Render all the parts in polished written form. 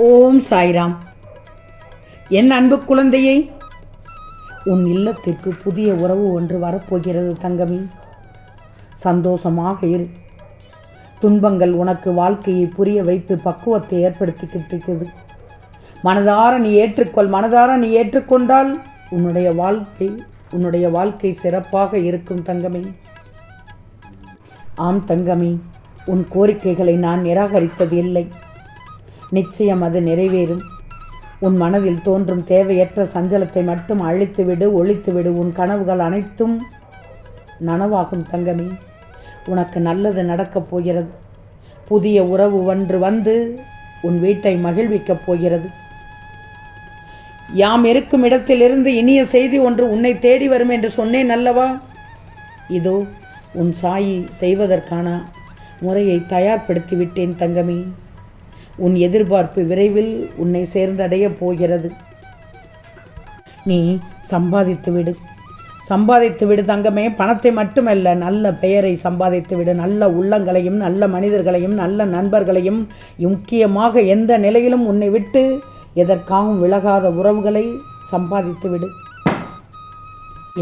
ஓம் சாய்ராம். என் அன்பு குழந்தையை, உன் இல்லத்திற்கு புதிய உறவு ஒன்று வரப்போகிறது தங்கமே. சந்தோஷமாக இரு. துன்பங்கள் உனக்கு வாழ்க்கையை புரிய வைத்து பக்குவத்தை ஏற்படுத்திக்கிட்டு இருக்குது. மனதார நீ ஏற்றுக்கொண்டால் உன்னுடைய வாழ்க்கை சிறப்பாக இருக்கும் தங்கமே. ஆம் தங்கமே, உன் கோரிக்கைகளை நான் நிராகரித்தது இல்லை. நிச்சயம் அது நிறைவேறும். உன் மனதில் தோன்றும் தேவையற்ற சஞ்சலத்தை மட்டும் ஒழித்துவிடு. உன் கனவுகள் அனைத்தும் நனவாகும் தங்கமே. உனக்கு நல்லது நடக்கப் போகிறது. புதிய உறவு ஒன்று வந்து உன் வீட்டை மகிழ்விக்கப் போகிறது. யாம் இருக்கும் இடத்திலிருந்து இனிய செய்தி ஒன்று உன்னை தேடி வரும் என்று சொன்னேன் அல்லவா? இதோ உன் சாயி செய்வதற்கான முறையை தயார்படுத்தி விட்டேன் தங்கமே. உன் எதிர்பார்ப்பு விரைவில் உன்னை சேர்ந்தடைய போகிறது. நீ சம்பாதித்து விடு தங்கமே. பணத்தை மட்டுமல்ல, நல்ல பெயரை சம்பாதித்து விடு. நல்ல உள்ளங்களையும், நல்ல மனிதர்களையும், நல்ல நண்பர்களையும், முக்கியமாக எந்த நிலையிலும் உன்னை விட்டு எதற்காகவும் விலகாத உறவுகளை சம்பாதித்து விடு.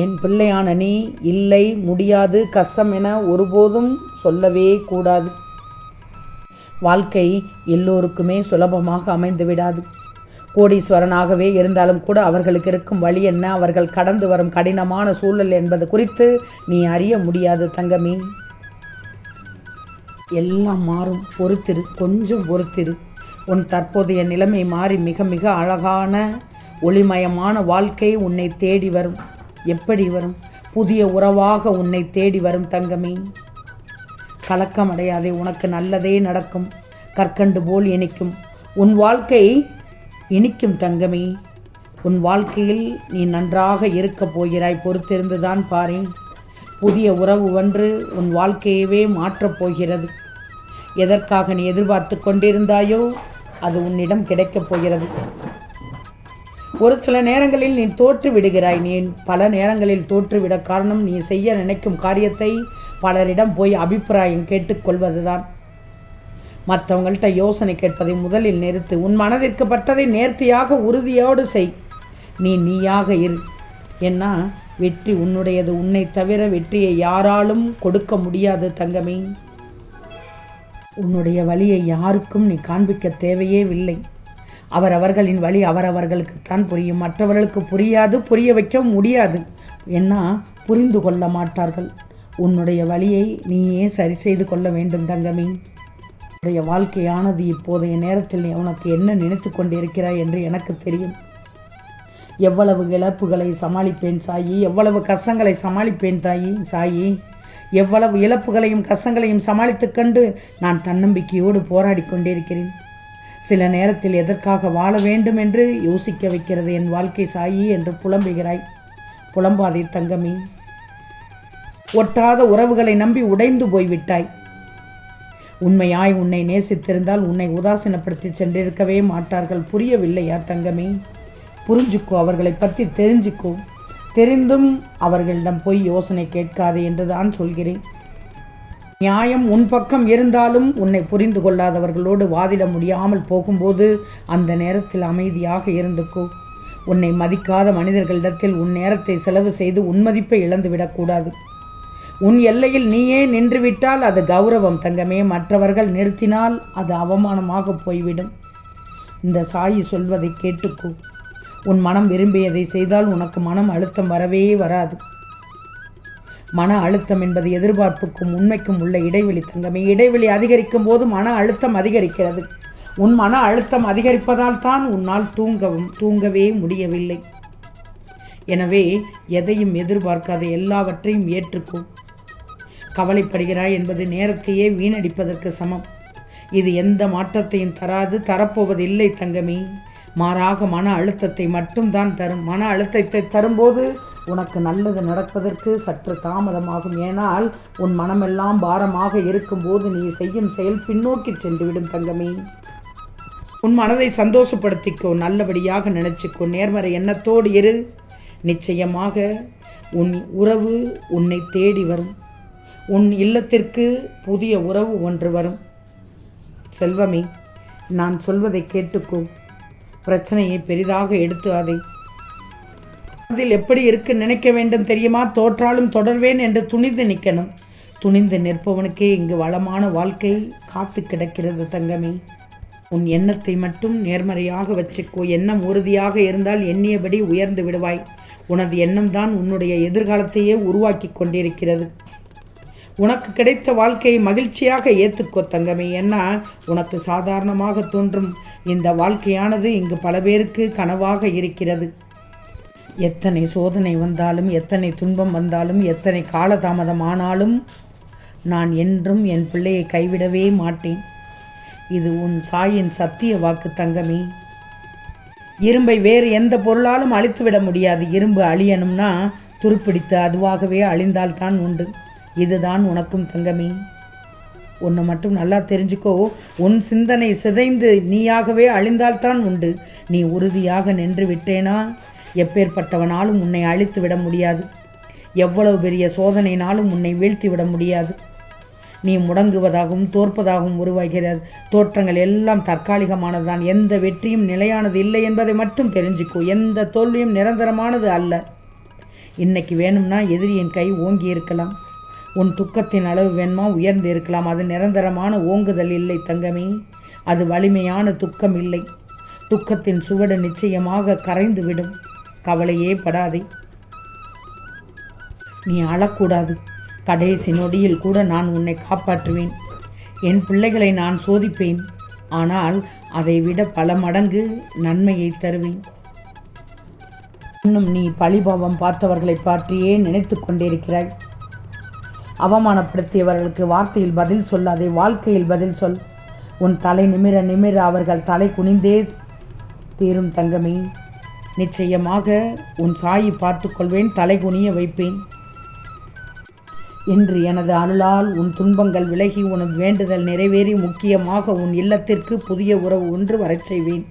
என் பிள்ளையான நீ இல்லை, முடியாது, கஷ்டம் என ஒருபோதும் சொல்லவே கூடாது. வாழ்க்கை எல்லோருக்குமே சுலபமாக அமைந்து விடாது. கோடீஸ்வரனாகவே இருந்தாலும் கூட அவர்களுக்கு இருக்கும் வழி என்ன, அவர்கள் கடந்து வரும் கடினமான சூழல் என்பது குறித்து நீ அறிய முடியாது தங்கமே. எல்லாம் மாறும், கொஞ்சம் பொறுத்திரு. உன் தற்போதைய நிலைமை மாறி மிக மிக அழகான ஒளிமயமான வாழ்க்கை உன்னை தேடி வரும். எப்படி வரும்? புதிய உறவாக உன்னை தேடி வரும் தங்கமே. கலக்கமடையாதே, உனக்கு நல்லதே நடக்கும். கற்கண்டு போல் இனிக்கும் உன் வாழ்க்கை, இனிக்கும் தங்கமே. உன் வாழ்க்கையில் நீ நன்றாக இருக்கப் போகிறாய். பொறுத்திருந்துதான் பாரேன். புதிய உறவு ஒன்று உன் வாழ்க்கையவே மாற்றப் போகிறது. எதற்காக நீ எதிர்பார்த்து கொண்டிருந்தாயோ அது உன்னிடம் கிடைக்கப் போகிறது. ஒரு சில நேரங்களில் நீ தோற்று விடுகிறாய். நீ பல நேரங்களில் தோற்றுவிட காரணம், நீ செய்ய நினைக்கும் காரியத்தை பலரிடம் போய் அபிப்பிராயம் கேட்டுக்கொள்வதுதான். மற்றவங்கள்ட்ட யோசனை கேட்பதை முதலில் நிறுத்து. உன் மனதிற்கு பட்டதை நேர்த்தியாக உறுதியோடு செய். நீயாக இரு. ஏன்னா வெற்றி உன்னுடையது. உன்னை தவிர வெற்றியை யாராலும் கொடுக்க முடியாது தங்கமே. உன்னுடைய வழியை யாருக்கும் நீ காண்பிக்க தேவையே இல்லை. அவரவர்களின் வழி அவரவர்களுக்குத்தான் புரியும். மற்றவர்களுக்கு புரியாது, புரிய வைக்க முடியாது. ஏன்னா புரிந்து கொள்ள மாட்டார்கள். உன்னுடைய வழியை நீயே சரி செய்து கொள்ள வேண்டும் தங்கமே. உன்னுடைய வாழ்க்கையானது இப்போதைய நேரத்தில் நீ உனக்கு என்ன நினைத்து கொண்டிருக்கிறாய் என்று எனக்கு தெரியும். எவ்வளவு இழப்புகளை சமாளிப்பேன் சாயி, எவ்வளவு கஷ்டங்களை சமாளிப்பேன் சாயி, எவ்வளவு இழப்புகளையும் கஷ்டங்களையும் சமாளித்து கண்டு நான் தன்னம்பிக்கையோடு போராடி கொண்டிருக்கிறேன். சில நேரத்தில் எதற்காக வாழ வேண்டும் என்று யோசிக்க வைக்கிறது என் வாழ்க்கை சாயி என்று புலம்புகிறாய். புலம்பாதே தங்கமே. ஒட்டாத உறவுகளை நம்பி உடைந்து போய்விட்டாய். உண்மையாய் உன்னை நேசித்திருந்தால் உன்னை உதாசீனப்படுத்தி சென்றிருக்கவே மாட்டார்கள். புரியவில்லையா தங்கமே? புரிஞ்சுக்கோ, அவர்களை பற்றி தெரிஞ்சுக்கோ. தெரிந்தும் அவர்களிடம் போய் யோசனை கேட்காதே என்றுதான் சொல்கிறேன். நியாயம் உன் பக்கம் இருந்தாலும் உன்னை புரிந்து கொள்ளாதவர்களோடு வாதிட முடியாமல் போகும்போது அந்த நேரத்தில் அமைதியாக இருந்துக்கோ. உன்னை மதிக்காத மனிதர்களிடத்தில் உன் நேரத்தை செலவு செய்து உன் மதிப்பை இழந்துவிடக்கூடாது. உன் எல்லையில் நீயே நின்றுவிட்டால் அது கௌரவம் தங்கமே. மற்றவர்கள் நிறுத்தினால் அது அவமானமாக போய்விடும். இந்த சாயி சொல்வதை கேட்டுக்கோ. உன் மனம் விரும்பியதை செய்தால் உனக்கு மனம் அழுத்தம் வரவே வராது. மன அழுத்தம் என்பது எதிர்பார்ப்புக்கும் உண்மைக்கும் உள்ள இடைவெளி தங்கமே. இடைவெளி அதிகரிக்கும் போது மன அழுத்தம் அதிகரிக்கிறது. உன் மன அழுத்தம் அதிகரிப்பதால் தான் உன்னால் தூங்கவே முடியவில்லை. எனவே எதையும் எதிர்பார்க்காத, எல்லாவற்றையும் ஏற்றுக்கோ. கவலைப்படுகிறாய் என்பது நேரத்தையே வீணடிப்பதற்கு சமம். இது எந்த மாற்றத்தையும் தரப்போவதில்லை தங்கமே. மாறாக மன அழுத்தத்தை மட்டும்தான் தரும். மன அழுத்தத்தை தரும்போது உனக்கு நல்லது நடப்பதற்கு சற்று தாமதமாகும். ஏனால் உன் மனமெல்லாம் பாரமாக இருக்கும்போது நீ செய்யும் செயல் பின்னோக்கி சென்றுவிடும் தங்கமே. உன் மனதை சந்தோஷப்படுத்திக்கோ. நல்லபடியாக நினைச்சுக்கோ. நேர்மறை எண்ணத்தோடு இரு. நிச்சயமாக உன் உறவு உன்னை தேடி வரும். உன் இல்லத்திற்கு புதிய உறவு ஒன்று வரும். செல்வமே, நான் சொல்வதை கேட்டுக்கோ. பிரச்சனையை பெரிதாக எடுத்துக்காதே. அதில் எப்படி இருக்க நினைக்க வேண்டும் தெரியுமா? தோற்றாலும் தொடர்வேன் என்று துணிந்து நிற்கணும். துணிந்து நிற்பவனுக்கே இங்கு வளமான வாழ்க்கை காத்து கிடக்கிறது தங்கமே. உன் எண்ணத்தை மட்டும் நேர்மறையாக வச்சுக்கோ. எண்ணம் உறுதியாக இருந்தால் எண்ணியபடி உயர்ந்து விடுவாய். உனது எண்ணம்தான் உன்னுடைய எதிர்காலத்தையே உருவாக்கி கொண்டிருக்கிறது. உனக்கு கிடைத்த வாழ்க்கையை மகிழ்ச்சியாக ஏற்றுக்கோ தங்கமே. ஏன்னா உனக்கு சாதாரணமாக தோன்றும் இந்த வாழ்க்கையானது இங்கு பல பேருக்கு கனவாக இருக்கிறது. எத்தனை சோதனை வந்தாலும், எத்தனை துன்பம் வந்தாலும், எத்தனை காலதாமதம் ஆனாலும் நான் என்றும் என் பிள்ளையை கைவிடவே மாட்டேன். இது உன் சாயின் சத்திய வாக்கு தங்கமே. இரும்பை வேறு எந்த பொருளாலும் அழித்துவிட முடியாது. இரும்பு அழியணும்னா துருப்பிடித்து அதுவாகவே அழிந்தால்தான் உண்டு. இதுதான் உனக்கும் தங்கமே. ஒன்று மட்டும் நல்லா தெரிஞ்சுக்கோ. உன் சிந்தனை சிதைந்து நீயாகவே அழிந்தால்தான் உண்டு. நீ உறுதியாக நின்று விட்டேனா எப்பேற்பட்டவனாலும் உன்னை அழித்து விட முடியாது. எவ்வளவு பெரிய சோதனைனாலும் உன்னை வீழ்த்தி விட முடியாது. நீ முடங்குவதாகவும் தோற்பதாகவும் உருவாகிறது. தோற்றங்கள் எல்லாம் தற்காலிகமானதுதான். எந்த வெற்றியும் நிலையானது இல்லை என்பதை மட்டும் தெரிஞ்சுக்கோ. எந்த தோல்வியும் நிரந்தரமானது அல்ல. இன்னைக்கு வேணும்னா எதிரியின் கை ஓங்கி இருக்கலாம். உன் துக்கத்தின் அளவு வேணுமா உயர்ந்து இருக்கலாம். அது நிரந்தரமான ஓங்குதல் இல்லை தங்கமே. அது வலிமையான துக்கம் இல்லை. துக்கத்தின் சுவடு நிச்சயமாக கரைந்து விடும். கவலையே படாதே. நீ அழக்கூடாது. கடைசி நொடியில் கூட நான் உன்னை காப்பாற்றுவேன். என் பிள்ளைகளை நான் சோதிப்பேன். ஆனால் அதை விட பல மடங்கு நன்மையை தருவேன். இன்னும் நீ பழிபாவம் பார்த்தவர்களை பற்றியே நினைத்து கொண்டிருக்கிறாய். அவமானப்படுத்தியவர்களுக்கு வார்த்தையில் பதில் சொல்லாதே, வாழ்க்கையில் பதில் சொல். உன் தலை நிமிர நிமிர அவர்கள் தலை குனிந்தே தீரும் தங்கமே. நிச்சயமாக உன் சாயை பார்த்து கொள்வேன், தலை குனிய வைப்பேன். இன்று எனது அருளால் உன் துன்பங்கள் விலகி உனது வேண்டுதல் நிறைவேறி முக்கியமாக உன் இல்லத்திற்கு புதிய உறவு ஒன்று வரச் செய்வேன்.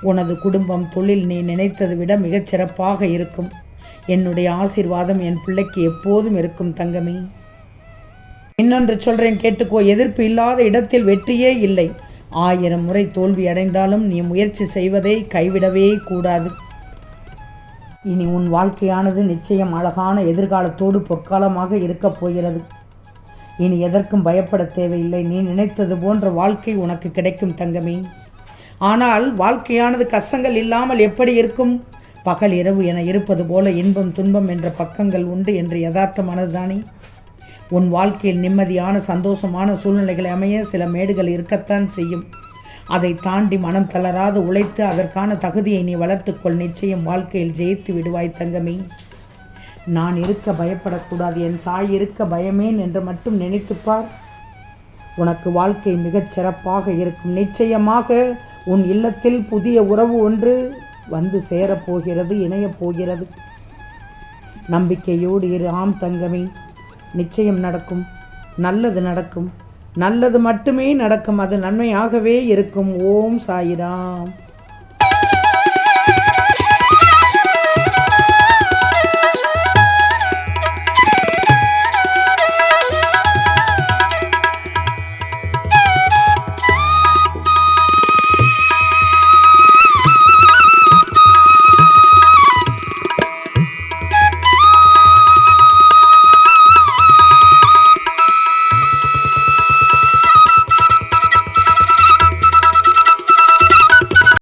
உனது குடும்பம் தொழில் நீ நினைத்ததை விட மிகச் சிறப்பாக இருக்கும். என்னுடைய ஆசீர்வாதம் என் பிள்ளைக்கு எப்போதும் இருக்கும் தங்கமே. இன்னொன்று சொல்கிறேன் கேட்டுக்கோ. எதிர்ப்பு இல்லாத இடத்தில் வெற்றியே இல்லை. 1000 முறை தோல்வி அடைந்தாலும் நீ முயற்சி செய்வதை கைவிடவே கூடாது. இனி உன் வாழ்க்கையானது நிச்சயம் அழகான எதிர்காலத்தோடு பொற்காலமாக இருக்கப் போகிறது. இனி எதற்கும் பயப்பட தேவையில்லை. நீ நினைத்தது போன்ற வாழ்க்கை உனக்கு கிடைக்கும் தங்கமே. ஆனால் வாழ்க்கையானது கஷ்டங்கள் இல்லாமல் எப்படி இருக்கும்? பகல் இரவு என இருப்பது போல இன்பம் துன்பம் என்ற பக்கங்கள் உண்டு என்று யதார்த்தமானது தானே. உன் வாழ்க்கையில் நிம்மதியான சந்தோஷமான சூழ்நிலைகளை அமைய சில மேடுகள் இருக்கத்தான் செய்யும். அதை தாண்டி மனம் தளராது உழைத்து அதற்கான தகுதியை நீ வளர்த்துக்கொள். நிச்சயம் வாழ்க்கையில் ஜெயித்து விடுவாய் தங்கமே. நான் இருக்க பயப்படக்கூடாது, என் சாய் இருக்க பயமேன் என்று மட்டும் நினைத்துப்பார். உனக்கு வாழ்க்கை மிகச் சிறப்பாக இருக்கும். நிச்சயமாக உன் இல்லத்தில் புதிய உறவு ஒன்று வந்து சேரப்போகிறது, இணையப் போகிறது. நம்பிக்கையோடு இரு. ஆம் தங்கமே, நிச்சயம் நடக்கும். நல்லது நடக்கும். நல்லது மட்டுமே நடக்கும். அது நன்மையாகவே இருக்கும். ஓம் சாயிராம்.